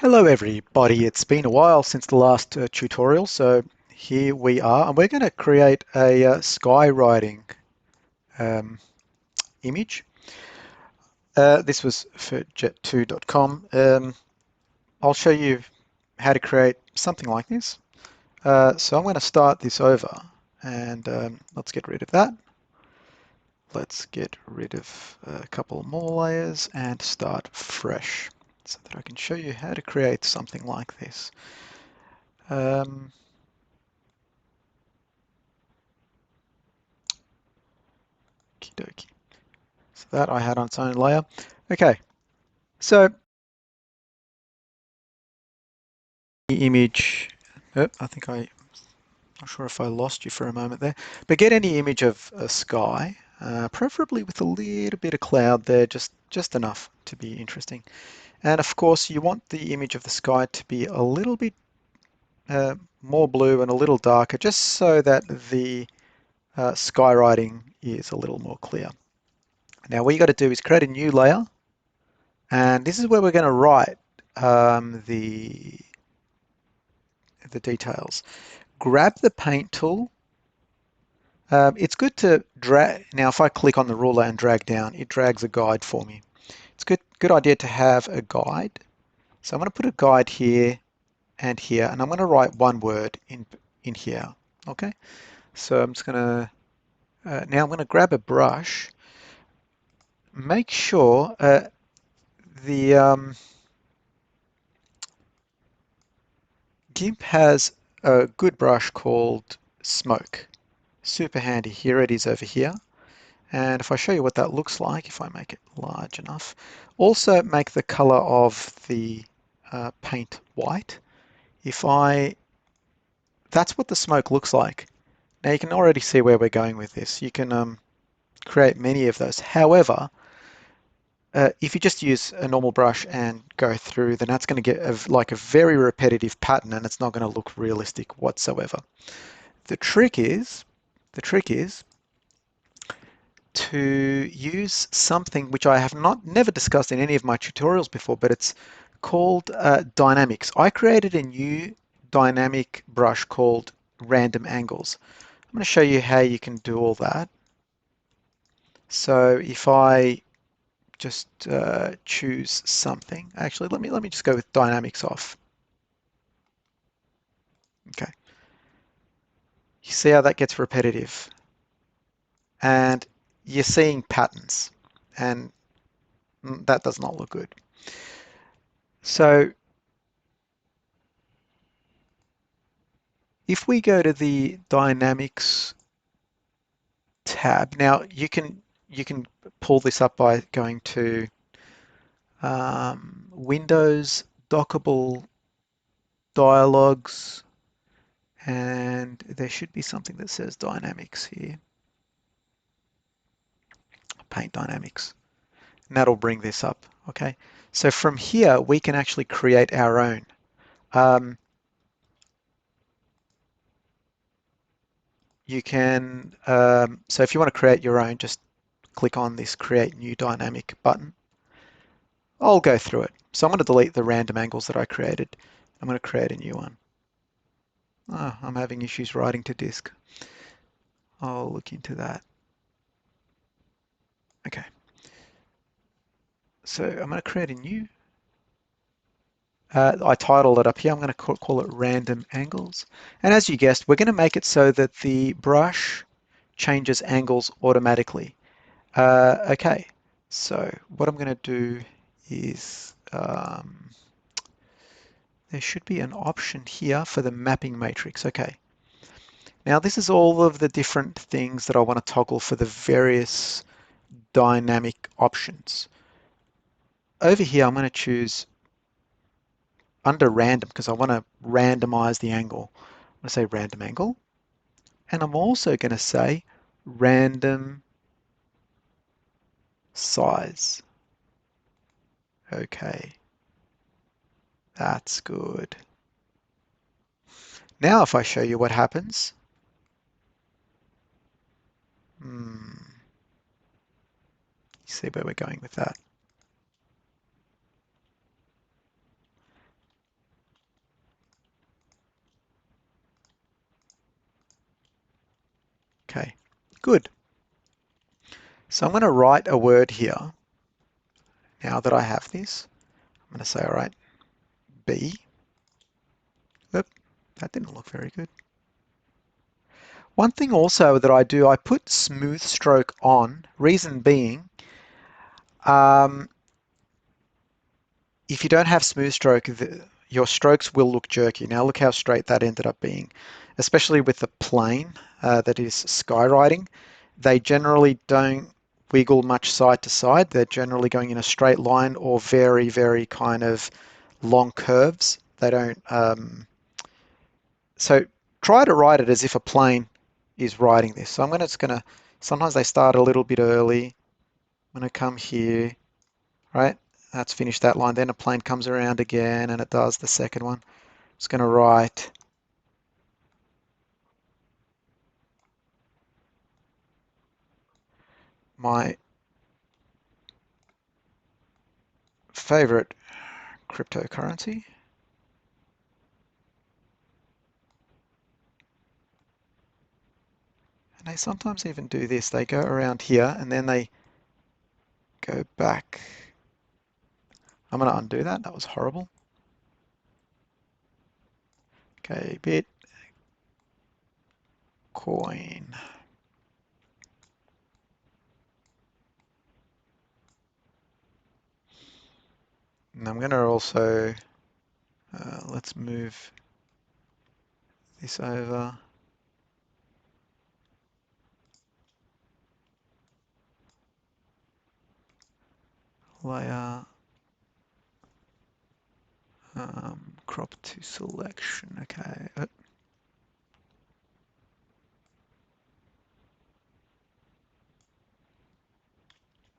Hello everybody, it's been a while since the last tutorial, so here we are, and we're going to create a skywriting um, image. This was for jet2.com. I'll show you how to create something like this. So I'm going to start this over, and let's get rid of that. Let's get rid of a couple more layers and start fresh so that I can show you how to create something like this. Um, Okie dokie. So that I had on its own layer. Okay, so the image, I think not sure if I lost you for a moment there, but get any image of a sky, preferably with a little bit of cloud there, just enough to be interesting. And of course, you want the image of the sky to be a little bit more blue and a little darker, just so that the skywriting is a little more clear. Now, what you got to do is create a new layer, and this is where we're going to write the details. Grab the paint tool. It's good to drag. Now, if I click on the ruler and drag down, it drags a guide for me. It's good idea to have a guide. So I'm going to put a guide here and here, and I'm going to write one word in here. Okay. So I'm just going to now I'm going to grab a brush. Make sure the GIMP has a good brush called Smoke. Super handy. Here it is over here. And if I show you what that looks like, if I make it large enough, also make the color of the paint white. That's what the smoke looks like. Now you can already see where we're going with this. You can create many of those. However, if you just use a normal brush and go through, then that's going to get like a very repetitive pattern, and it's not going to look realistic whatsoever. The trick is, the trick is to use something which I have never discussed in any of my tutorials before, but it's called dynamics. I created a new dynamic brush called random angles. I'm going to show you how you can do all that. So if I just choose something, actually let me just go with dynamics off. Okay, you see how that gets repetitive, and you're seeing patterns, and that does not look good. So if we go to the Dynamics tab, now you can pull this up by going to Windows, Dockable Dialogues, and there should be something that says Dynamics here. Paint Dynamics. And that'll bring this up. Okay. So from here we can actually create our own. You can so if you want to create your own, just click on this Create New Dynamic button. I'll go through it. So I'm going to delete the random angles that I created. I'm going to create a new one. Oh, I'm having issues writing to disk. I'll look into that. Okay. So I'm going to create a new. I titled it up here. I'm going to call it random angles. And as you guessed, we're going to make it so that the brush changes angles automatically. Okay. So what I'm going to do is there should be an option here for the mapping matrix. Okay. Now this is all of the different things that I want to toggle for the various dynamic options. Over here, I'm going to choose under random because I want to randomize the angle. I'm going to say random angle. And I'm also going to say random size. Okay, that's good. Now if I show you what happens, you see where we're going with that. Good. So I'm going to write a word here. Now that I have this, I'm going to say, all right, B. Oop, that didn't look very good. One thing also that I do, I put smooth stroke on, reason being, um, if you don't have smooth stroke, your strokes will look jerky. Now look how straight that ended up being, especially with the plane that is skywriting. They generally don't wiggle much side to side. They're generally going in a straight line or very, very kind of long curves. They don't. So try to write it as if a plane is writing this. So just gonna, sometimes they start a little bit early. I'm gonna come here, right? That's finished that line. Then a plane comes around again and it does the second one. It's going to write my favorite cryptocurrency. And they sometimes even do this. They go around here and then they go back. I'm going to undo that. That was horrible. Okay, Bitcoin. And I'm going to also, let's move this over. Layer, crop to selection. Okay.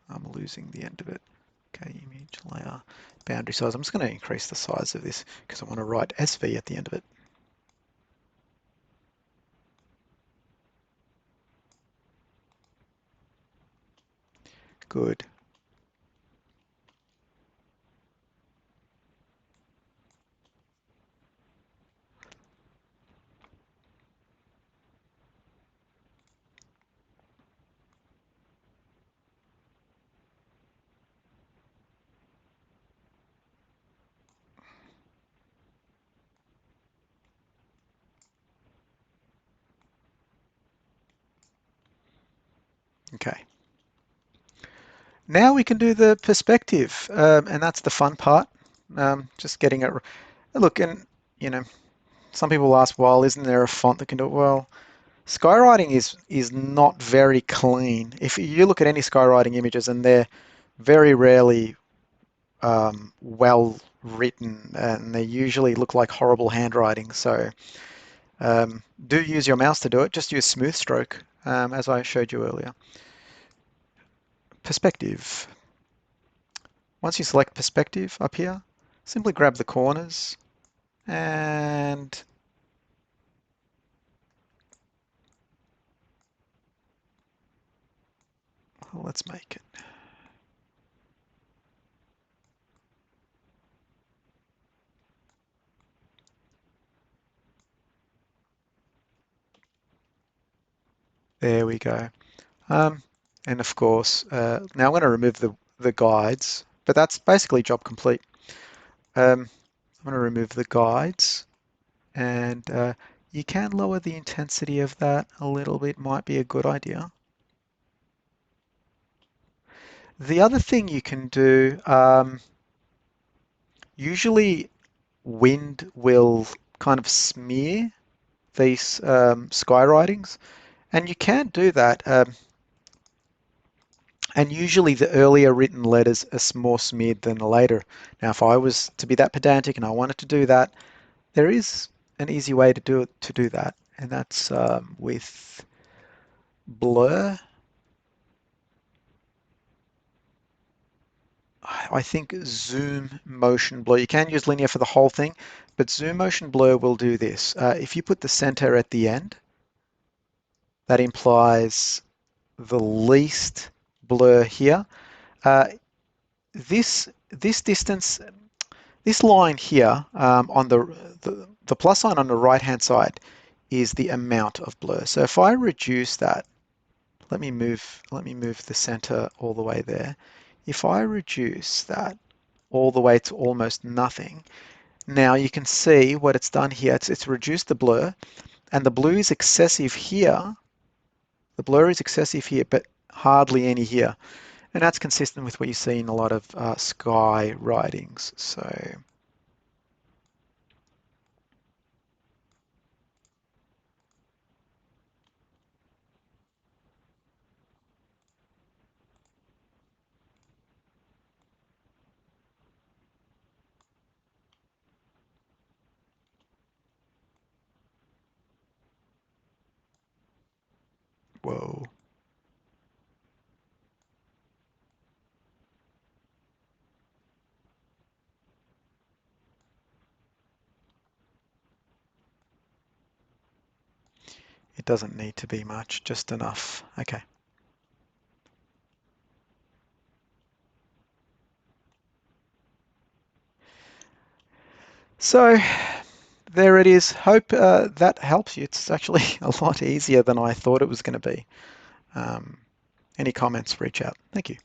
I'm losing the end of it. Okay, image layer, boundary size. I'm just going to increase the size of this because I want to write SV at the end of it. Good. Okay. Now we can do the perspective, and that's the fun part. Just getting it. Look, and you know, some people ask, well, isn't there a font that can do it? Well, skywriting is not very clean. If you look at any skywriting images, and they're very rarely well written, and they usually look like horrible handwriting. So do use your mouse to do it. Just use smooth stroke, as I showed you earlier. Perspective. Once you select perspective up here, simply grab the corners and let's make it. There we go. And of course, now I'm going to remove the guides, but that's basically job complete. I'm going to remove the guides, and you can lower the intensity of that a little bit, might be a good idea. The other thing you can do, usually wind will kind of smear these skywritings, and you can do that. And usually the earlier written letters are more smeared than the later. Now, if I was to be that pedantic and I wanted to do that, there is an easy way to do that, and that's with blur. I think zoom motion blur. You can use linear for the whole thing, but zoom motion blur will do this. If you put the center at the end, that implies the least blur here. Uh, this distance, this line here on the plus sign on the right hand side is the amount of blur. So if I reduce that let me move the center all the way there. If I reduce that all the way to almost nothing, now you can see what it's done here. It's reduced the blur, and the blue is excessive here. The blur is excessive here, but hardly any here. And that's consistent with what you see in a lot of sky writings. So, whoa. It doesn't need to be much, just enough. Okay. So there it is. Hope that helps you. It's actually a lot easier than I thought it was going to be. Um, any comments, reach out. Thank you.